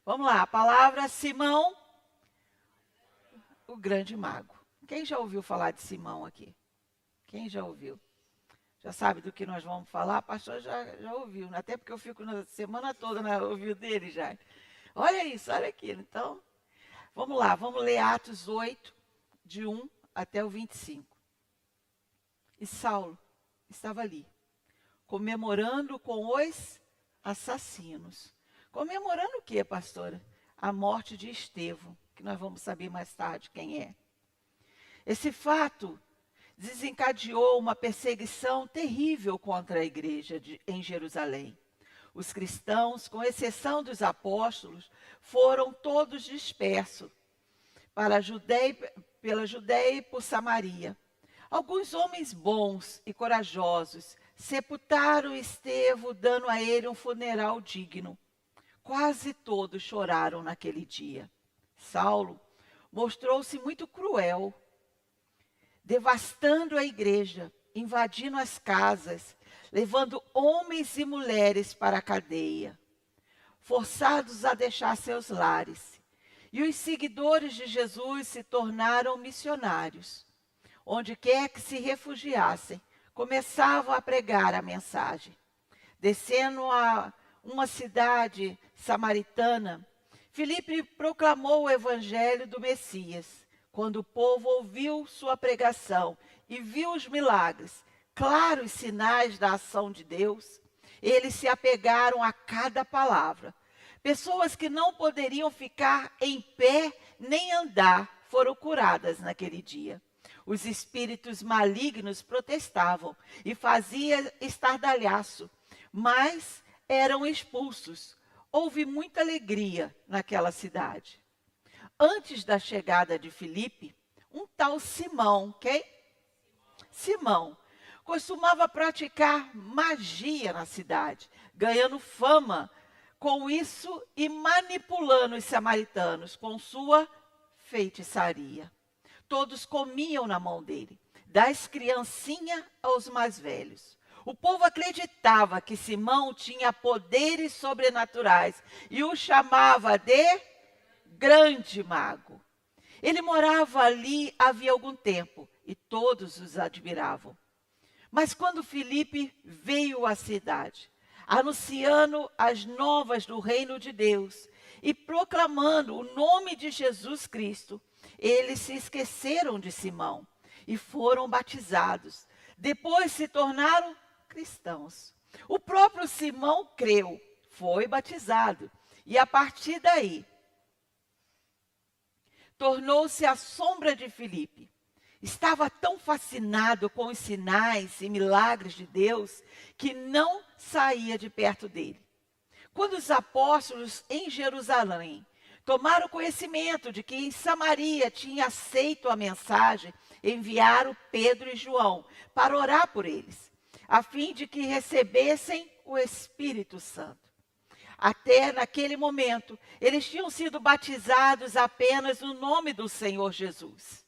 Vamos lá, a palavra Simão, o grande mago. Quem já ouviu falar de Simão aqui? Quem já ouviu? Já sabe do que nós vamos falar? A pastor já ouviu, né? Até porque eu fico na semana toda na ouvido dele já. Olha isso, olha aqui. Então, vamos lá, vamos ler Atos 8, de 1 até o 25. E Saulo estava ali, comemorando com os assassinos. Comemorando o quê, pastora? A morte de Estevão, que nós vamos saber mais tarde quem é. Esse fato desencadeou uma perseguição terrível contra a igreja em Jerusalém. Os cristãos, com exceção dos apóstolos, foram todos dispersos pela Judeia e por Samaria. Alguns homens bons e corajosos sepultaram Estevão, dando a ele um funeral digno. Quase todos choraram naquele dia. Saulo mostrou-se muito cruel, devastando a igreja, invadindo as casas, levando homens e mulheres para a cadeia, forçados a deixar seus lares. E os seguidores de Jesus se tornaram missionários. Onde quer que se refugiassem, começavam a pregar a mensagem. Descendo a uma cidade samaritana, Filipe proclamou o evangelho do Messias. Quando o povo ouviu sua pregação e viu os milagres, claros sinais da ação de Deus, eles se apegaram a cada palavra. Pessoas que não poderiam ficar em pé nem andar foram curadas naquele dia. Os espíritos malignos protestavam e faziam estardalhaço, mas eram expulsos. Houve muita alegria naquela cidade. Antes da chegada de Filipe, um tal Simão, quem? Simão, costumava praticar magia na cidade, ganhando fama com isso e manipulando os samaritanos com sua feitiçaria. Todos comiam na mão dele, das criancinhas aos mais velhos. O povo acreditava que Simão tinha poderes sobrenaturais e o chamava de grande mago. Ele morava ali havia algum tempo e todos os admiravam. Mas quando Filipe veio à cidade, anunciando as novas do reino de Deus e proclamando o nome de Jesus Cristo, eles se esqueceram de Simão e foram batizados. Depois se tornaram cristãos. O próprio Simão creu, foi batizado e a partir daí tornou-se a sombra de Filipe. Estava tão fascinado com os sinais e milagres de Deus que não saía de perto dele. Quando os apóstolos em Jerusalém tomaram conhecimento de que em Samaria tinha aceito a mensagem, enviaram Pedro e João para orar por eles, a fim de que recebessem o Espírito Santo. Até naquele momento, eles tinham sido batizados apenas no nome do Senhor Jesus.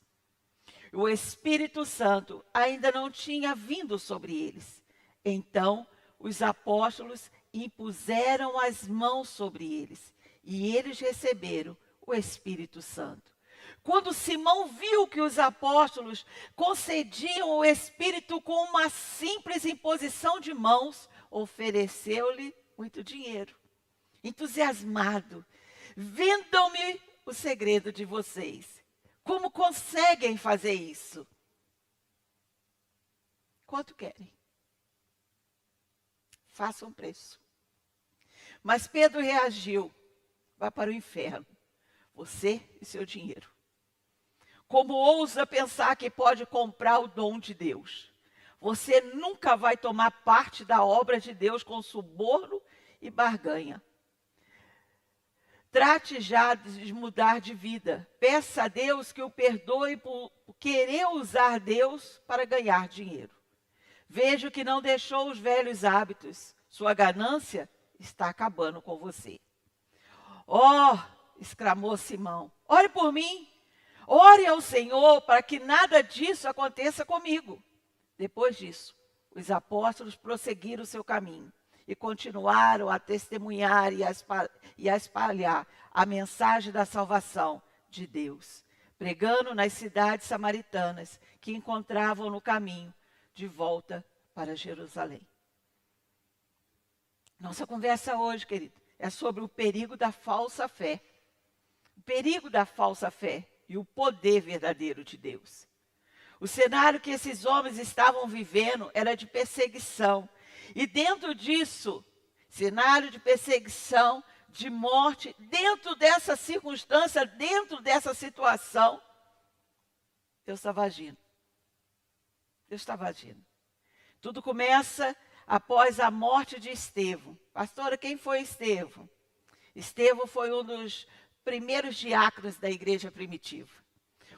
O Espírito Santo ainda não tinha vindo sobre eles. Então, os apóstolos impuseram as mãos sobre eles e eles receberam o Espírito Santo. Quando Simão viu que os apóstolos concediam o Espírito com uma simples imposição de mãos, ofereceu-lhe muito dinheiro. Entusiasmado, vendam-me o segredo de vocês. Como conseguem fazer isso? Quanto querem? Façam preço. Mas Pedro reagiu. Vá para o inferno, você e seu dinheiro. Como ousa pensar que pode comprar o dom de Deus? Você nunca vai tomar parte da obra de Deus com suborno e barganha. Trate já de mudar de vida. Peça a Deus que o perdoe por querer usar Deus para ganhar dinheiro. Vejo que não deixou os velhos hábitos. Sua ganância está acabando com você. Oh, exclamou Simão, ore por mim. Ore ao Senhor para que nada disso aconteça comigo. Depois disso, os apóstolos prosseguiram o seu caminho e continuaram a testemunhar e a espalhar a mensagem da salvação de Deus, pregando nas cidades samaritanas que encontravam no caminho de volta para Jerusalém. Nossa conversa hoje, querido, é sobre o perigo da falsa fé. O perigo da falsa fé e o poder verdadeiro de Deus. O cenário que esses homens estavam vivendo era de perseguição. E dentro disso, cenário de perseguição, de morte, dentro dessa circunstância, dentro dessa situação, Deus estava agindo. Deus estava agindo. Tudo começa após a morte de Estevão. Pastora, quem foi Estevão? Estevão foi um dos primeiros diáconos da igreja primitiva.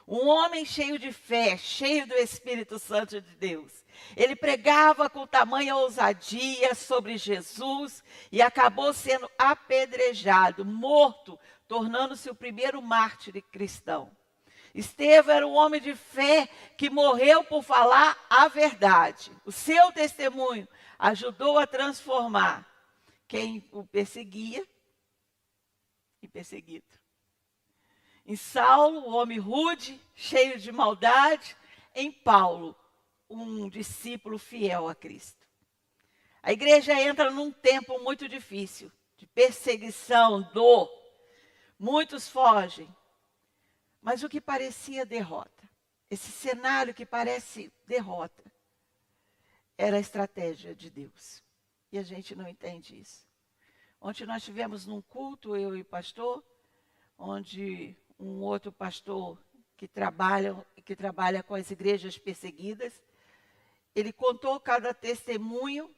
Um homem cheio de fé, cheio do Espírito Santo de Deus. Ele pregava com tamanha ousadia sobre Jesus e acabou sendo apedrejado, morto, tornando-se o primeiro mártir cristão. Estevão era um homem de fé que morreu por falar a verdade. O seu testemunho ajudou a transformar quem o perseguia em perseguido. Em Saulo, o homem rude, cheio de maldade. Em Paulo, um discípulo fiel a Cristo. A igreja entra num tempo muito difícil, de perseguição, dor. Muitos fogem. Mas o que parecia derrota, esse cenário que parece derrota, era a estratégia de Deus. E a gente não entende isso. Ontem nós tivemos num culto, eu e o pastor, onde um outro pastor que trabalha com as igrejas perseguidas, ele contou cada testemunho.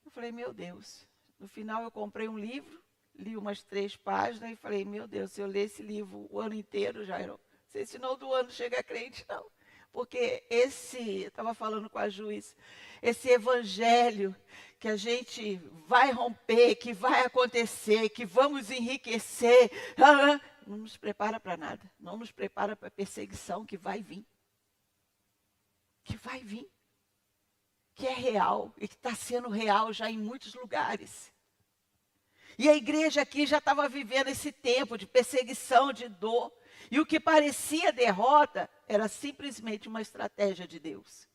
Eu falei, meu Deus. No final eu comprei um livro, li umas 3 páginas e falei, meu Deus, se eu ler esse livro o ano inteiro, já não sei se no do ano chega crente, não. Porque eu estava falando com a Juiz, esse evangelho que a gente vai romper, que vai acontecer, que vamos enriquecer, não nos prepara para nada. Não nos prepara para a perseguição que vai vir. Que vai vir. Que é real e que está sendo real já em muitos lugares. E a igreja aqui já estava vivendo esse tempo de perseguição, de dor. E o que parecia derrota era simplesmente uma estratégia de Deus.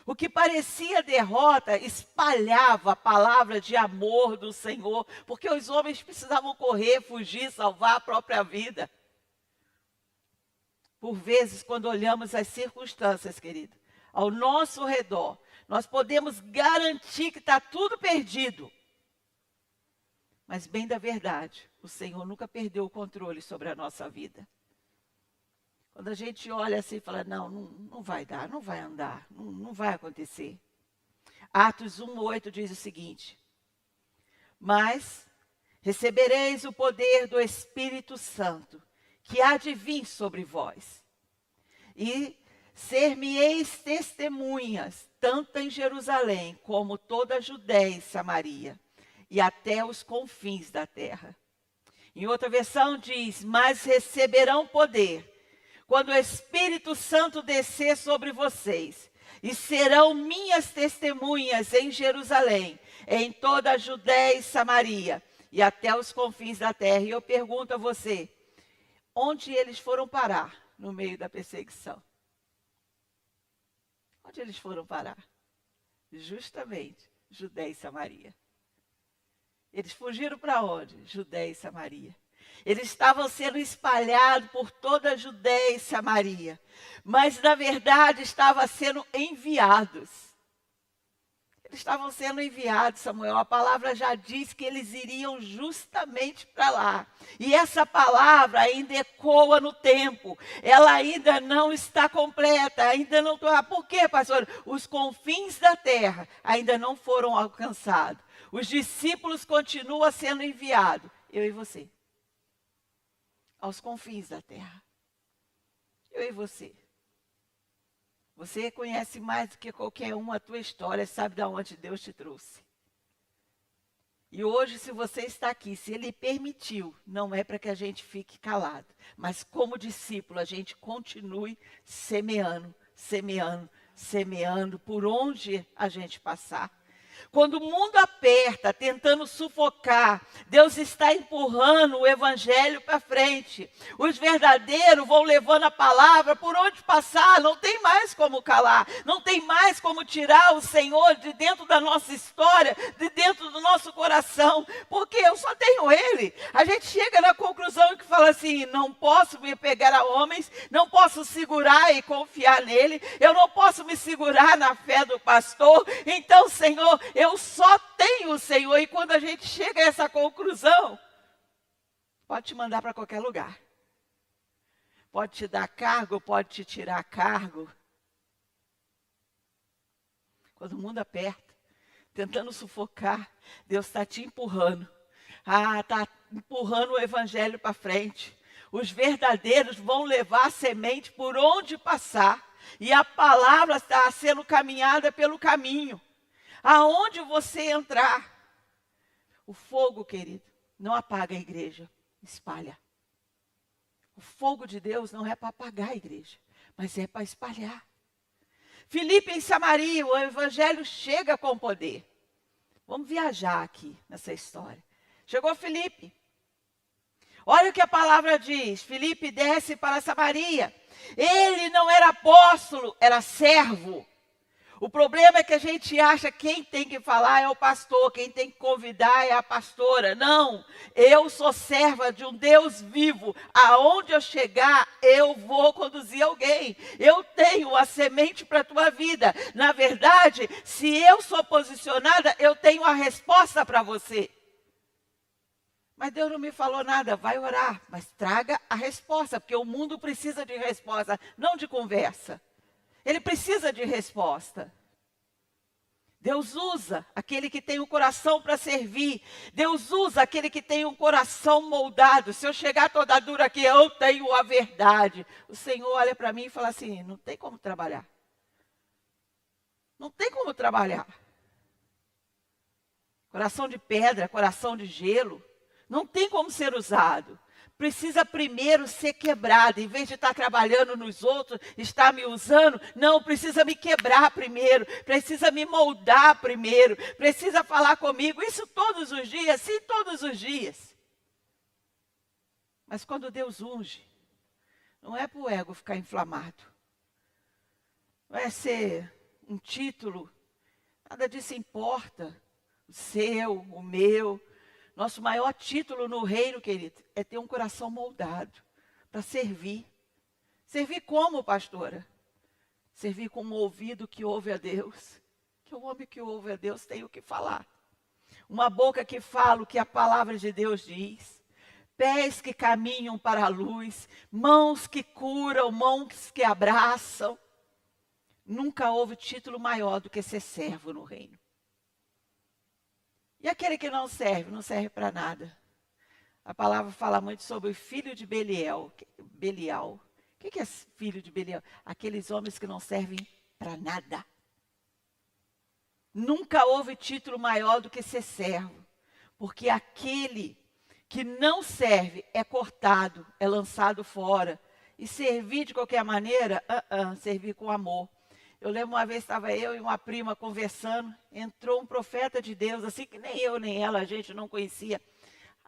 O que parecia derrota espalhava a palavra de amor do Senhor, porque os homens precisavam correr, fugir, salvar a própria vida. Por vezes, quando olhamos as circunstâncias, querido, ao nosso redor, nós podemos garantir que está tudo perdido. Mas bem da verdade, o Senhor nunca perdeu o controle sobre a nossa vida. Quando a gente olha assim e fala, não vai dar, não vai andar, não vai acontecer. Atos 1:8 diz o seguinte: mas recebereis o poder do Espírito Santo, que há de vir sobre vós. E ser-me-eis testemunhas, tanto em Jerusalém, como toda a Judéia e Samaria, e até os confins da terra. Em outra versão diz, mas receberão poder, quando o Espírito Santo descer sobre vocês, e serão minhas testemunhas em Jerusalém, em toda a Judéia e Samaria, e até os confins da terra. E eu pergunto a você, onde eles foram parar no meio da perseguição? Onde eles foram parar? Justamente, Judéia e Samaria. Eles fugiram para onde? Judéia e Samaria. Eles estavam sendo espalhados por toda a Judéia e Samaria. Mas, na verdade, estavam sendo enviados. Eles estavam sendo enviados, Samuel. A palavra já diz que eles iriam justamente para lá. E essa palavra ainda ecoa no tempo. Ela ainda não está completa, ainda não está. Por quê, pastor? Os confins da terra ainda não foram alcançados. Os discípulos continuam sendo enviados. Eu e você. Aos confins da terra. Eu e você. Você conhece mais do que qualquer um a tua história, sabe de onde Deus te trouxe. E hoje, se você está aqui, se Ele permitiu, não é para que a gente fique calado, mas como discípulo, a gente continue semeando, semeando, semeando por onde a gente passar. Quando o mundo aperta, tentando sufocar, Deus está empurrando o evangelho para frente. Os verdadeiros vão levando a palavra por onde passar, não tem mais como calar, não tem mais como tirar o Senhor de dentro da nossa história, de dentro do nosso coração, porque eu só tenho Ele. A gente chega na conclusão que fala assim, não posso me pegar a homens, não posso segurar e confiar nele, eu não posso me segurar na fé do pastor, então, Senhor, eu só tenho o Senhor. E quando a gente chega a essa conclusão, pode te mandar para qualquer lugar. Pode te dar cargo, pode te tirar cargo. Quando o mundo aperta, tentando sufocar, Deus está te empurrando. Está empurrando o evangelho para frente. Os verdadeiros vão levar a semente por onde passar. E a palavra está sendo caminhada pelo caminho. Aonde você entrar, o fogo, querido, não apaga a igreja, espalha. O fogo de Deus não é para apagar a igreja, mas é para espalhar. Filipe em Samaria, o evangelho chega com poder. Vamos viajar aqui nessa história. Chegou Filipe. Olha o que a palavra diz. Filipe desce para Samaria. Ele não era apóstolo, era servo. O problema é que a gente acha que quem tem que falar é o pastor, quem tem que convidar é a pastora. Não, eu sou serva de um Deus vivo. Aonde eu chegar, eu vou conduzir alguém. Eu tenho a semente para a tua vida. Na verdade, se eu sou posicionada, eu tenho a resposta para você. Mas Deus não me falou nada, vai orar, mas traga a resposta, porque o mundo precisa de resposta, não de conversa. Ele precisa de resposta. Deus usa aquele que tem o coração para servir. Deus usa aquele que tem um coração moldado. Se eu chegar toda dura aqui, eu tenho a verdade. O Senhor olha para mim e fala assim, não tem como trabalhar. Não tem como trabalhar. Coração de pedra, coração de gelo. Não tem como ser usado. Precisa primeiro ser quebrado. Em vez de estar trabalhando nos outros, estar me usando. Não, precisa me quebrar primeiro. Precisa me moldar primeiro. Precisa falar comigo. Isso todos os dias? Sim, todos os dias. Mas quando Deus unge, não é para o ego ficar inflamado. Não é ser um título. Nada disso importa. O seu, o meu. Nosso maior título no reino, querido, é ter um coração moldado para servir. Servir como, pastora? Servir com um ouvido que ouve a Deus. Que o homem que ouve a Deus tem o que falar. Uma boca que fala o que a palavra de Deus diz. Pés que caminham para a luz. Mãos que curam, mãos que abraçam. Nunca houve título maior do que ser servo no reino. E aquele que não serve para nada. A palavra fala muito sobre o filho de Belial. Belial. O que é filho de Belial? Aqueles homens que não servem para nada. Nunca houve título maior do que ser servo. Porque aquele que não serve é cortado, é lançado fora. E servir de qualquer maneira, servir com amor. Eu lembro uma vez, estava eu e uma prima conversando, entrou um profeta de Deus, assim que nem eu nem ela, a gente não conhecia.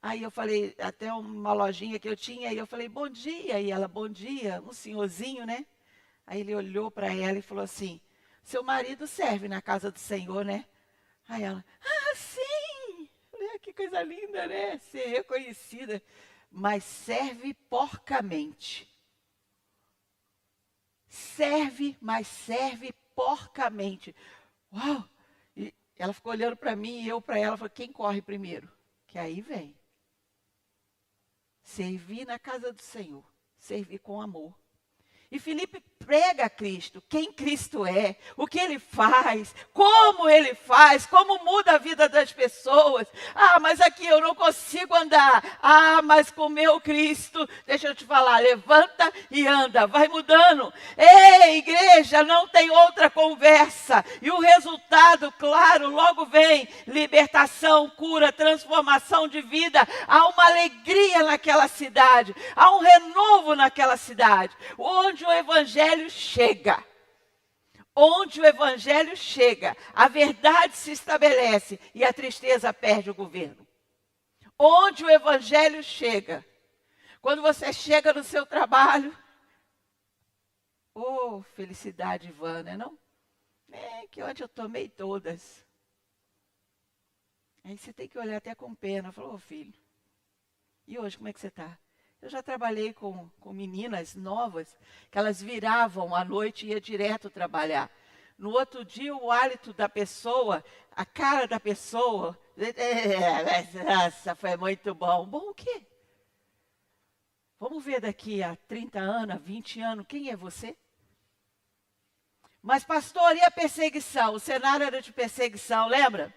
Aí eu falei, até uma lojinha que eu tinha, e eu falei, bom dia. E ela, bom dia, um senhorzinho, né? Aí ele olhou para ela e falou assim, seu marido serve na casa do Senhor, né? Aí ela, sim! Eu falei, que coisa linda, né? Ser reconhecida. Mas serve porcamente. Serve, mas serve porcamente. Uau! E ela ficou olhando para mim e eu para ela. Falei, quem corre primeiro? Que aí vem. Servir na casa do Senhor. Servir com amor. E Filipe prega a Cristo, quem Cristo é, o que Ele faz, como muda a vida das pessoas. Mas aqui eu não consigo andar. Mas com o meu Cristo, deixa eu te falar, levanta e anda, vai mudando. Ei, igreja, não tem outra conversa. E o resultado, claro, logo vem, libertação, cura, transformação de vida. Há uma alegria naquela cidade, há um renovo naquela cidade, onde o evangelho chega, Onde o evangelho chega, a verdade se estabelece e a tristeza perde o governo. Onde o evangelho chega, quando você chega no seu trabalho, oh, felicidade vã, né, não? É que ontem eu tomei todas. Aí você tem que olhar até com pena. Falou, ô filho, e hoje como é que você está? Eu já trabalhei com meninas novas, que elas viravam à noite e ia direto trabalhar. No outro dia, o hálito da pessoa, a cara da pessoa, nossa, foi muito bom. Bom o quê? Vamos ver daqui a 30 anos, 20 anos, quem é você? Mas pastor, e a perseguição? O cenário era de perseguição, lembra?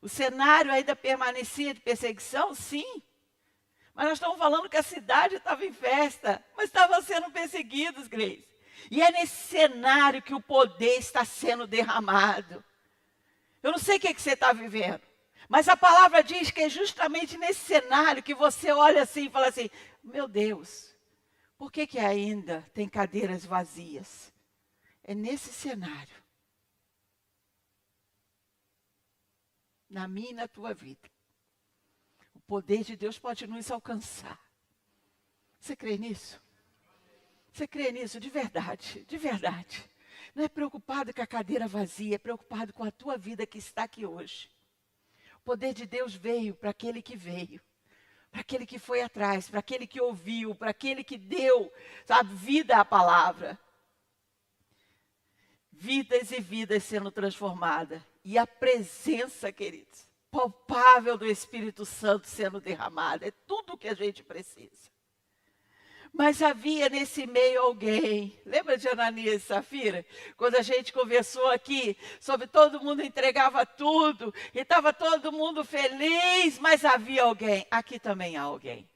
O cenário ainda permanecia de perseguição? Sim. Mas nós estamos falando que a cidade estava em festa, mas estavam sendo perseguidos, Grace. E é nesse cenário que o poder está sendo derramado. Eu não sei o que você está vivendo, mas a palavra diz que é justamente nesse cenário que você olha assim e fala assim, meu Deus, por que ainda tem cadeiras vazias? É nesse cenário, na minha e na tua vida, o poder de Deus pode nos alcançar. Você crê nisso? Você crê nisso de verdade, de verdade. Não é preocupado com a cadeira vazia, é preocupado com a tua vida que está aqui hoje. O poder de Deus veio para aquele que veio, para aquele que foi atrás, para aquele que ouviu, para aquele que deu, sabe, vida à palavra. Vidas e vidas sendo transformadas. E a presença, queridos, palpável do Espírito Santo sendo derramada. É tudo o que a gente precisa. Mas havia nesse meio alguém. Lembra de Ananias e Safira? Quando a gente conversou aqui sobre todo mundo entregava tudo. E estava todo mundo feliz, mas havia alguém. Aqui também há alguém.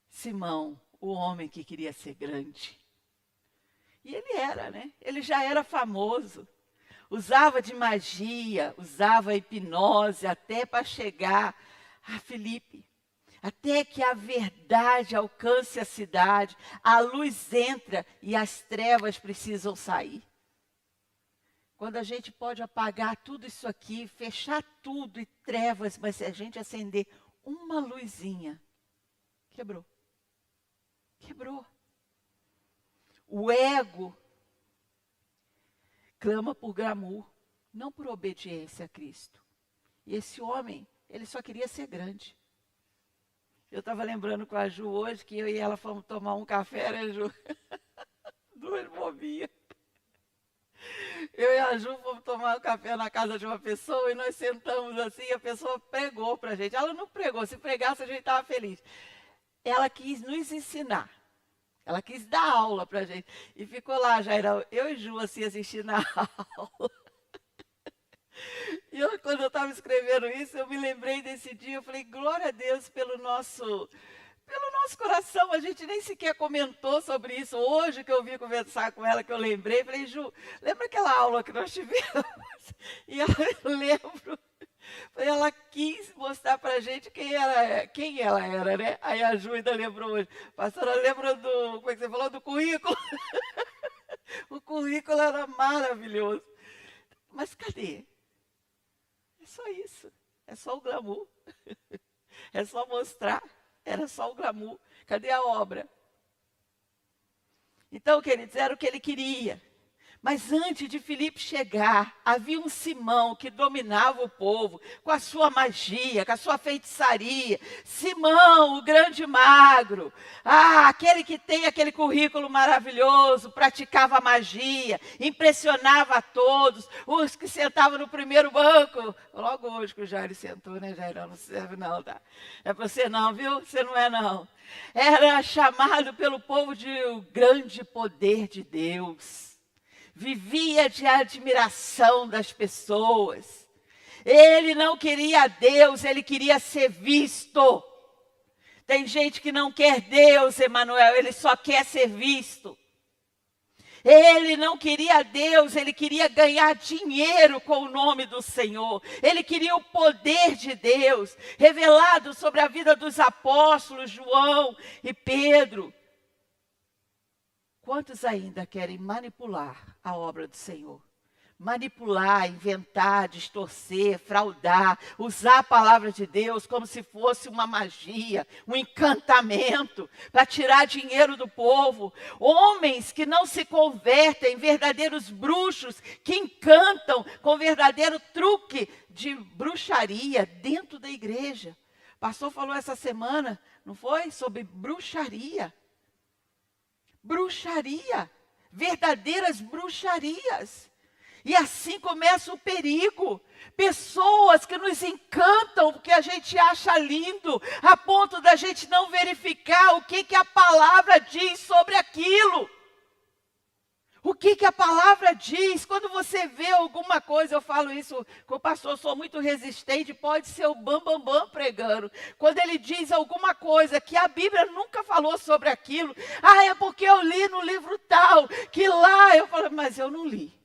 Simão, o homem que queria ser grande. E ele era, né? Ele já era famoso. Usava de magia, usava hipnose até para chegar a Filipe. Até que a verdade alcance a cidade, a luz entra e as trevas precisam sair. Quando a gente pode apagar tudo isso aqui, fechar tudo e trevas, mas se a gente acender uma luzinha, quebrou. Quebrou. O ego clama por glamour, não por obediência a Cristo. E esse homem, ele só queria ser grande. Eu estava lembrando com a Ju hoje, que eu e ela fomos tomar um café, né, Ju? Duas bobinhas. Eu e a Ju fomos tomar um café na casa de uma pessoa e nós sentamos assim, e a pessoa pregou para a gente. Ela não pregou, se pregasse a gente estava feliz. Ela quis nos ensinar. Ela quis dar aula para a gente. E ficou lá, Jairão, eu e Ju assim assistindo a aula. E quando eu estava escrevendo isso, eu me lembrei desse dia, eu falei, glória a Deus pelo nosso coração, a gente nem sequer comentou sobre isso. Hoje que eu vim conversar com ela, que eu lembrei, falei, Ju, lembra aquela aula que nós tivemos? E eu lembro, ela quis mostrar para a gente quem ela era, né? Aí a Ju ainda lembrou hoje. Pastora, lembra como é que você falou? Do currículo? O currículo era maravilhoso. Mas cadê? É só isso. É só o glamour. É só mostrar. Era só o glamour. Cadê a obra? Então, queridos, era o que ele queria. Mas antes de Filipe chegar, havia um Simão que dominava o povo com a sua magia, com a sua feitiçaria. Simão, o grande magro. Aquele que tem aquele currículo maravilhoso, praticava magia, impressionava a todos. Os que sentavam no primeiro banco. Logo hoje que o Jair sentou, né, Jair? Não serve não, tá? Não é para você não, viu? Você não é não. Era chamado pelo povo de o grande poder de Deus. Vivia de admiração das pessoas. Ele não queria Deus, ele queria ser visto. Tem gente que não quer Deus, Emanuel, ele só quer ser visto. Ele não queria Deus, ele queria ganhar dinheiro com o nome do Senhor. Ele queria o poder de Deus, revelado sobre a vida dos apóstolos, João e Pedro. Quantos ainda querem manipular a obra do Senhor? Manipular, inventar, distorcer, fraudar, usar a palavra de Deus como se fosse uma magia, um encantamento, para tirar dinheiro do povo. Homens que não se convertem, verdadeiros bruxos, que encantam com verdadeiro truque de bruxaria dentro da igreja. O pastor falou essa semana, não foi? Sobre bruxaria. Bruxaria, verdadeiras bruxarias. E assim começa o perigo. Pessoas que nos encantam, porque a gente acha lindo, a ponto da gente não verificar o que a palavra diz sobre aquilo. O que a palavra diz? Quando você vê alguma coisa, eu falo isso com o pastor, sou muito resistente, pode ser o Bambambam pregando. Quando ele diz alguma coisa que a Bíblia nunca falou sobre aquilo, é porque eu li no livro tal, que lá, eu falo, mas eu não li.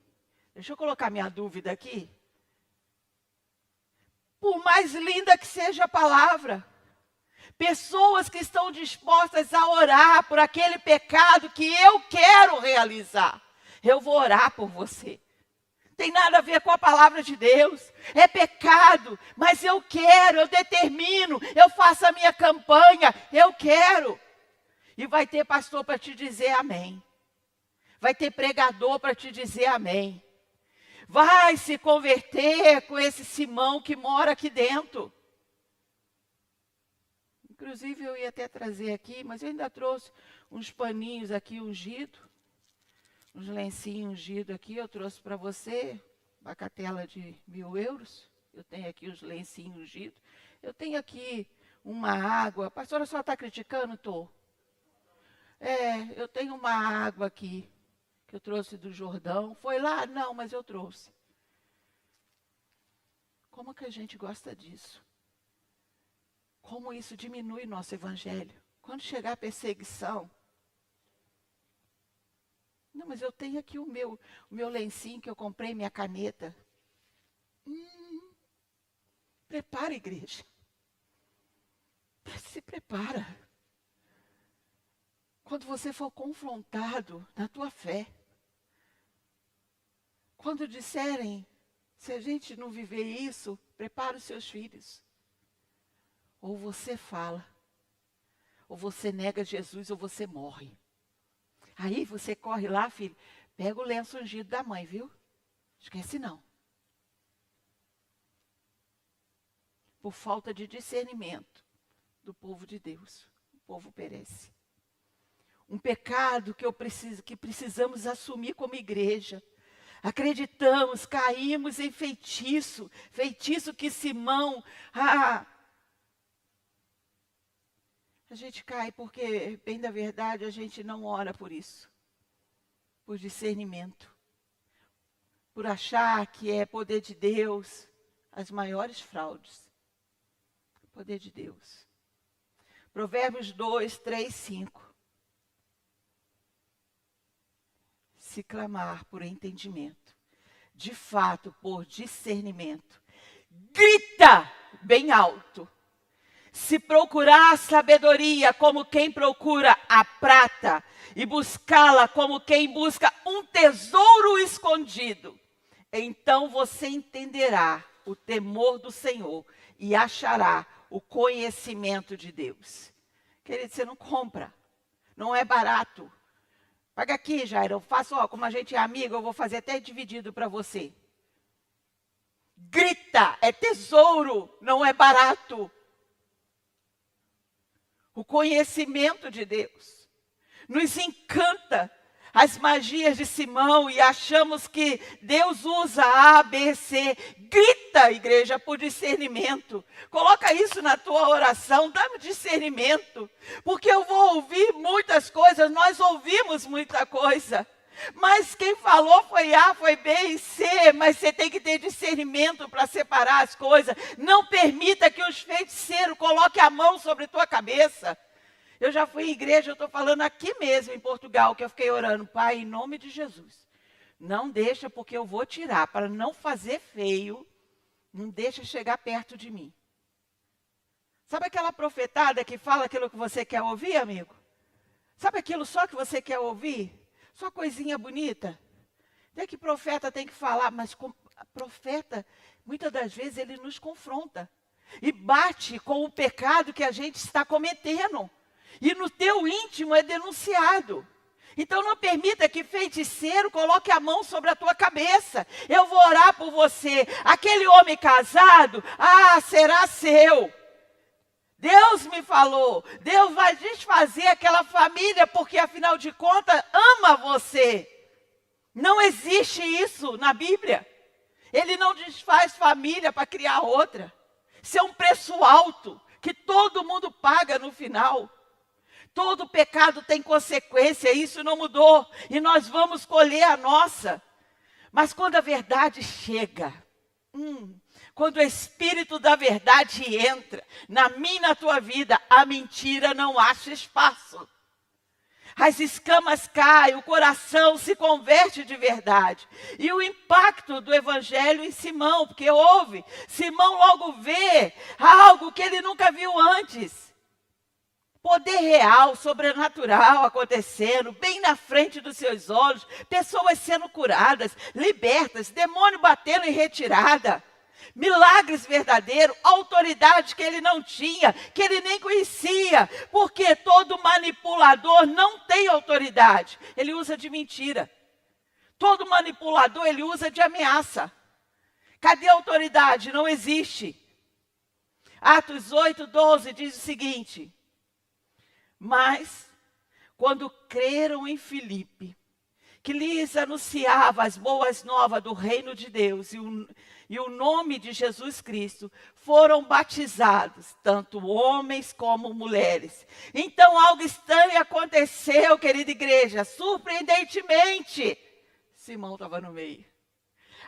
Deixa eu colocar minha dúvida aqui. Por mais linda que seja a palavra, pessoas que estão dispostas a orar por aquele pecado que eu quero realizar, eu vou orar por você. Tem nada a ver com a palavra de Deus. É pecado, mas eu quero, eu determino, eu faço a minha campanha, eu quero. E vai ter pastor para te dizer amém. Vai ter pregador para te dizer amém. Vai se converter com esse Simão que mora aqui dentro. Inclusive eu ia até trazer aqui, mas eu ainda trouxe uns paninhos aqui ungidos. Uns lencinhos ungidos aqui, eu trouxe para você, bacatela de 1.000 euros. Eu tenho aqui os lencinhos ungidos. Eu tenho aqui uma água. A pastora só está criticando? Estou. Eu tenho uma água aqui, que eu trouxe do Jordão. Foi lá? Não, mas eu trouxe. Como que a gente gosta disso? Como isso diminui nosso evangelho? Quando chegar a perseguição. Não, mas eu tenho aqui o meu lencinho que eu comprei, minha caneta. Prepara, igreja. Se prepara. Quando você for confrontado na tua fé. Quando disserem, se a gente não viver isso, prepara os seus filhos. Ou você fala, ou você nega Jesus, ou você morre. Aí você corre lá, filho, pega o lenço ungido da mãe, viu? Esquece não. Por falta de discernimento do povo de Deus, o povo perece. Um pecado que precisamos assumir como igreja. Acreditamos, caímos em feitiço que Simão, a gente cai porque, bem da verdade, a gente não ora por isso. Por discernimento. Por achar que é poder de Deus. As maiores fraudes. Poder de Deus. Provérbios 2, 3, 5. Se clamar por entendimento. De fato, por discernimento. Grita bem alto. Se procurar a sabedoria como quem procura a prata, e buscá-la como quem busca um tesouro escondido, então você entenderá o temor do Senhor e achará o conhecimento de Deus. Querido, você não compra, não é barato. Paga aqui, Jair, eu faço, como a gente é amigo, eu vou fazer até dividido para você. Grita, é tesouro, não é barato. O conhecimento de Deus nos encanta as magias de Simão e achamos que Deus usa A, B, C. Grita, igreja, por discernimento. Coloca isso na tua oração, dá-me discernimento. Porque eu vou ouvir muitas coisas, nós ouvimos muita coisa. Mas quem falou foi A, foi B e C, mas você tem que ter discernimento para separar as coisas. Não permita que os feiticeiros coloquem a mão sobre tua cabeça. Eu já fui em igreja, eu estou falando aqui mesmo em Portugal, que eu fiquei orando, Pai, em nome de Jesus, não deixa porque eu vou tirar, para não fazer feio, não deixa chegar perto de mim. Sabe aquela profetada que fala aquilo que você quer ouvir, amigo? Sabe aquilo só que você quer ouvir? Só coisinha bonita. Até que profeta tem que falar, mas profeta, muitas das vezes ele nos confronta. E bate com o pecado que a gente está cometendo. E no teu íntimo é denunciado. Então não permita que feiticeiro coloque a mão sobre a tua cabeça. Eu vou orar por você. Aquele homem casado, será seu. Deus me falou. Deus vai desfazer aquela família porque afinal de contas ama você. Não existe isso na Bíblia. Ele não desfaz família para criar outra. Isso é um preço alto que todo mundo paga no final. Todo pecado tem consequência, isso não mudou. E nós vamos colher a nossa. Mas quando a verdade chega, quando o Espírito da verdade entra na minha e na tua vida, a mentira não acha espaço. As escamas caem, o coração se converte de verdade. E o impacto do evangelho em Simão, porque Simão logo vê algo que ele nunca viu antes. Poder real, sobrenatural acontecendo, bem na frente dos seus olhos, pessoas sendo curadas, libertas, demônio batendo em retirada. Milagres verdadeiros, autoridade que ele não tinha, que ele nem conhecia, porque todo manipulador não tem autoridade, ele usa de mentira. Todo manipulador, ele usa de ameaça. Cadê a autoridade? Não existe. Atos 8:12 diz o seguinte: mas, quando creram em Filipe, que lhes anunciava as boas novas do reino de Deus e o nome de Jesus Cristo, foram batizados, tanto homens como mulheres. Então algo estranho aconteceu, querida igreja, surpreendentemente. Simão estava no meio.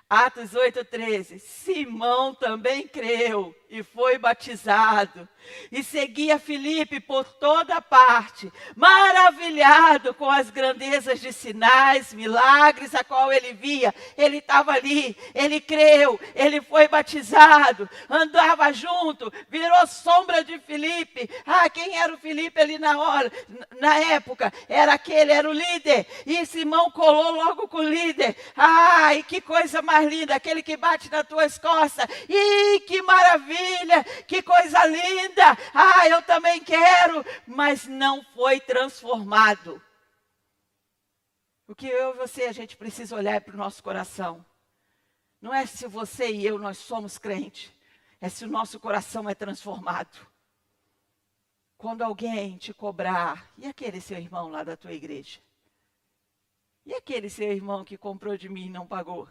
Atos 8:13, Simão também creu e foi batizado. E seguia Filipe por toda parte, maravilhado com as grandezas de sinais, milagres a qual ele via. Ele estava ali, ele creu, ele foi batizado, andava junto, virou sombra de Filipe. Quem era o Filipe ali na época? Era o líder. E Simão colou logo com o líder. E que coisa mais linda, aquele que bate nas tuas costas. Que maravilha, que coisa linda. Eu também quero, mas não foi transformado. O que eu e você, a gente precisa olhar para o nosso coração. Não é se você e eu, nós somos crentes, é se o nosso coração é transformado. Quando alguém te cobrar, e aquele seu irmão lá da tua igreja? E aquele seu irmão que comprou de mim e não pagou?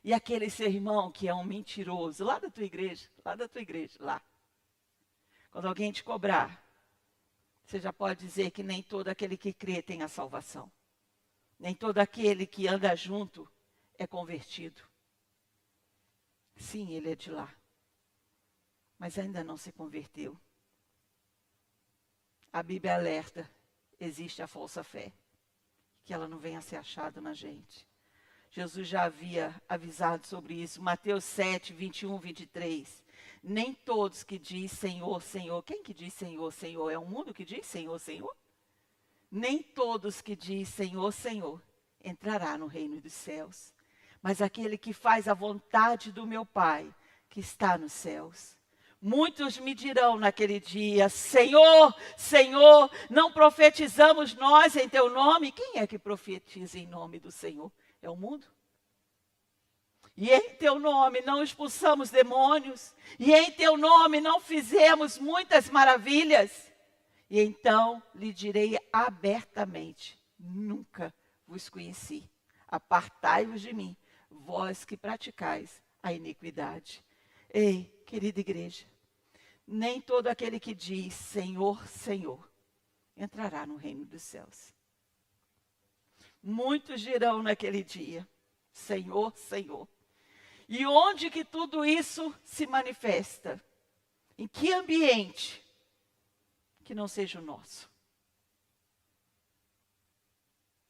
E aquele seu irmão que é um mentiroso, lá da tua igreja, lá. Quando alguém te cobrar, você já pode dizer que nem todo aquele que crê tem a salvação. Nem todo aquele que anda junto é convertido. Sim, ele é de lá, mas ainda não se converteu. A Bíblia alerta, existe a falsa fé, que ela não venha a ser achada na gente. Jesus já havia avisado sobre isso. Mateus 7, 21, 23. Nem todos que diz Senhor, Senhor. Quem que diz Senhor, Senhor? É o mundo que diz Senhor, Senhor? Nem todos que diz Senhor, Senhor entrará no reino dos céus. Mas aquele que faz a vontade do meu Pai, que está nos céus. Muitos me dirão naquele dia: Senhor, Senhor, não profetizamos nós em teu nome? Quem é que profetiza em nome do Senhor? É o mundo. E em teu nome não expulsamos demônios. E em teu nome não fizemos muitas maravilhas. E então lhe direi abertamente: nunca vos conheci. Apartai-vos de mim, vós que praticais a iniquidade. Ei, querida igreja, nem todo aquele que diz Senhor, Senhor, entrará no reino dos céus. Muitos dirão naquele dia: Senhor, Senhor. E onde que tudo isso se manifesta? Em que ambiente que não seja o nosso?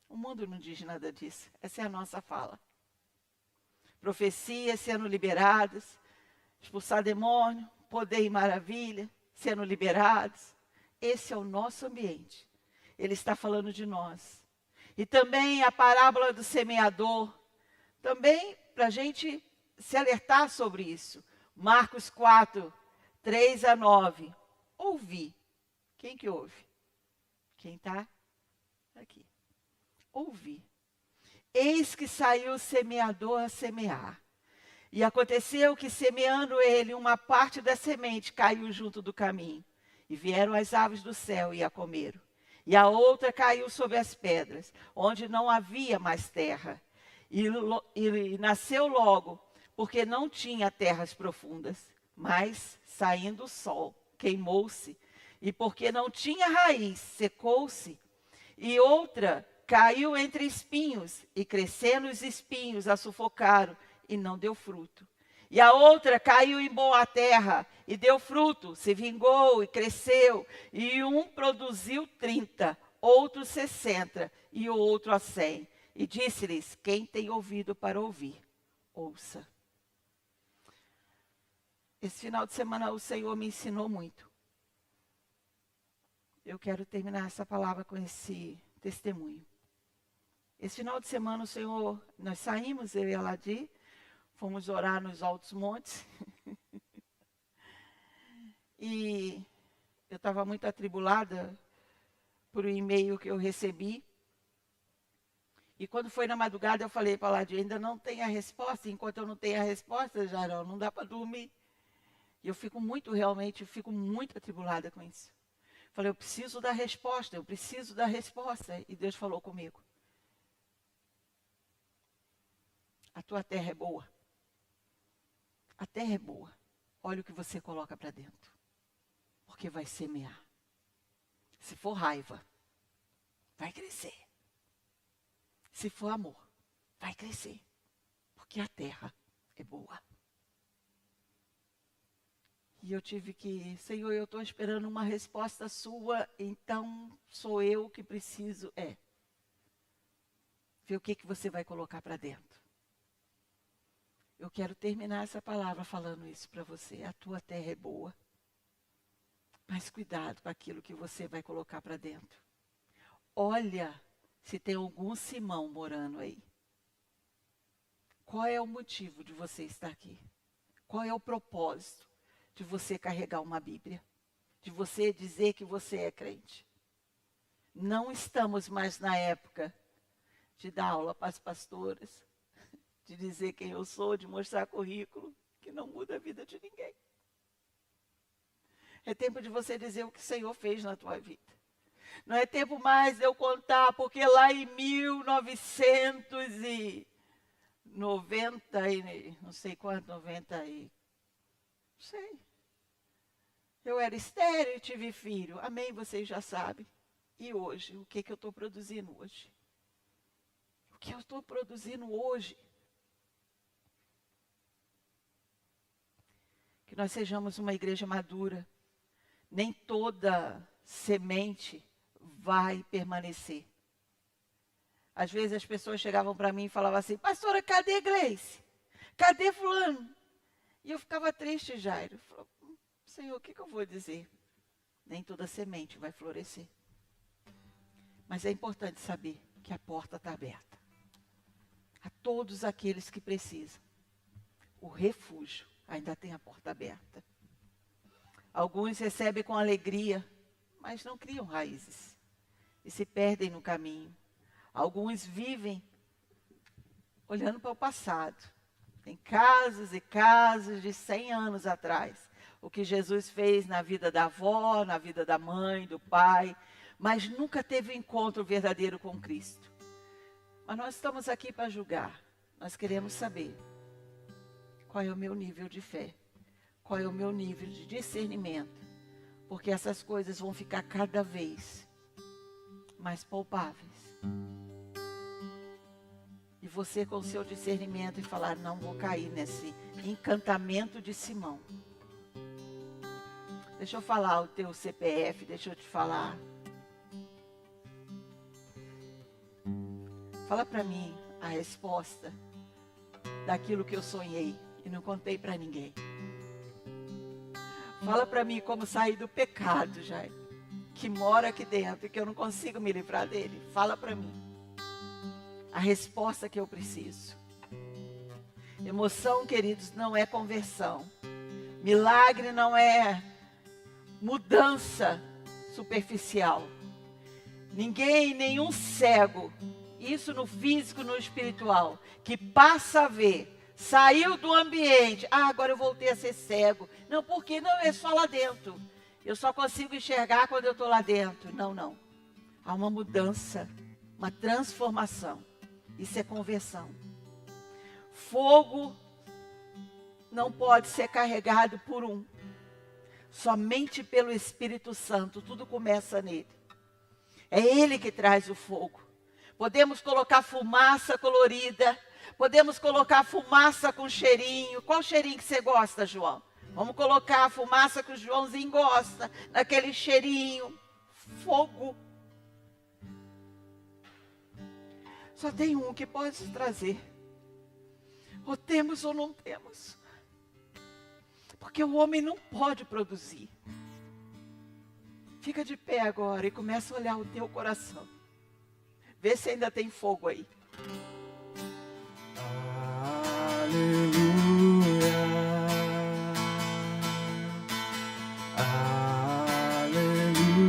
O mundo não diz nada disso. Essa é a nossa fala. Profecias sendo liberadas, expulsar demônio, poder e maravilha sendo liberados. Esse é o nosso ambiente. Ele está falando de nós. E também a parábola do semeador, também para a gente se alertar sobre isso. Marcos 4, 3 a 9. Ouvir. Quem que ouve? Quem está aqui. Ouvir. Eis que saiu o semeador a semear. E aconteceu que, semeando ele, uma parte da semente caiu junto do caminho. E vieram as aves do céu e a comeram. E a outra caiu sobre as pedras, onde não havia mais terra. E nasceu logo, porque não tinha terras profundas. Mas, saindo o sol, queimou-se. E porque não tinha raiz, secou-se. E outra caiu entre espinhos, e crescendo os espinhos a sufocaram, e não deu fruto. E a outra caiu em boa terra, e deu fruto, se vingou e cresceu. E um produziu 30, outro 60, e o outro a 100. E disse-lhes: quem tem ouvido para ouvir, ouça. Esse final de semana o Senhor me ensinou muito. Eu quero terminar essa palavra com esse testemunho. Esse final de semana o Senhor, nós saímos, eu e a Ladi, fomos orar nos altos montes. E eu estava muito atribulada por um e-mail que eu recebi. E quando foi na madrugada eu falei para a Ladi, ainda não tem a resposta. Enquanto eu não tenho a resposta, já não dá para dormir. E eu fico muito atribulada com isso. Falei, eu preciso da resposta, eu preciso da resposta. E Deus falou comigo. A tua terra é boa. A terra é boa. Olha o que você coloca para dentro. Porque vai semear. Se for raiva, vai crescer. Se for amor, vai crescer. Porque a terra é boa. E eu tive que, Senhor, eu estou esperando uma resposta sua, então sou eu que preciso, ver o que você vai colocar para dentro. Eu quero terminar essa palavra falando isso para você. A tua terra é boa. Mas cuidado com aquilo que você vai colocar para dentro. Olha se tem algum Simão morando aí. Qual é o motivo de você estar aqui? Qual é o propósito de você carregar uma Bíblia? De você dizer que você é crente? Não estamos mais na época de dar aula para as pastoras, de dizer quem eu sou, de mostrar currículo, que não muda a vida de ninguém. É tempo de você dizer o que o Senhor fez na tua vida. Não é tempo mais de eu contar, porque lá em 1990, não sei quanto, 90 e... não sei. Eu era estéril e tive filho. Amém, vocês já sabem. E hoje, o que eu estou produzindo hoje? O que eu estou produzindo hoje? Que nós sejamos uma igreja madura. Nem toda semente vai permanecer. Às vezes as pessoas chegavam para mim e falavam assim, pastora, cadê Gleice? Cadê fulano? E eu ficava triste, Jairo. Eu falava, Senhor, o que eu vou dizer? Nem toda semente vai florescer. Mas é importante saber que a porta está aberta. A todos aqueles que precisam. O refúgio ainda tem a porta aberta. Alguns recebem com alegria, mas não criam raízes. E se perdem no caminho. Alguns vivem olhando para o passado. Tem casos e casos de 100 anos atrás. O que Jesus fez na vida da avó, na vida da mãe, do pai. Mas nunca teve um encontro verdadeiro com Cristo. Mas nós estamos aqui para julgar. Nós queremos saber qual é o meu nível de fé. Qual é o meu nível de discernimento. Porque essas coisas vão ficar cada vez mais palpáveis. E você com o seu discernimento e falar, não vou cair nesse encantamento de Simão. Deixa eu falar o teu CPF, deixa eu te falar. Fala para mim a resposta daquilo que eu sonhei e não contei para ninguém. Fala para mim como sair do pecado, Jair, que mora aqui dentro e que eu não consigo me livrar dele. Fala para mim. a resposta que eu preciso. Emoção, queridos, não é conversão. Milagre não é mudança superficial. Nenhum cego, isso no físico, no espiritual, que passa a ver, saiu do ambiente, agora eu voltei a ser cego. Não, porque não é só lá dentro. Eu só consigo enxergar quando eu estou lá dentro. Não. Há uma mudança, uma transformação. Isso é conversão. Fogo não pode ser carregado por um. Somente pelo Espírito Santo. Tudo começa nele. É ele que traz o fogo. Podemos colocar fumaça colorida. Podemos colocar fumaça com cheirinho. Qual cheirinho que você gosta, João? Vamos colocar a fumaça que o Joãozinho gosta. Naquele cheirinho. Fogo. Só tem um que pode trazer. Ou temos ou não temos. Porque o homem não pode produzir. Fica de pé agora e começa a olhar o teu coração. Vê se ainda tem fogo aí. Aleluia. Aleluia.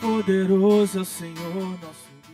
Poderoso é o Senhor nosso Deus.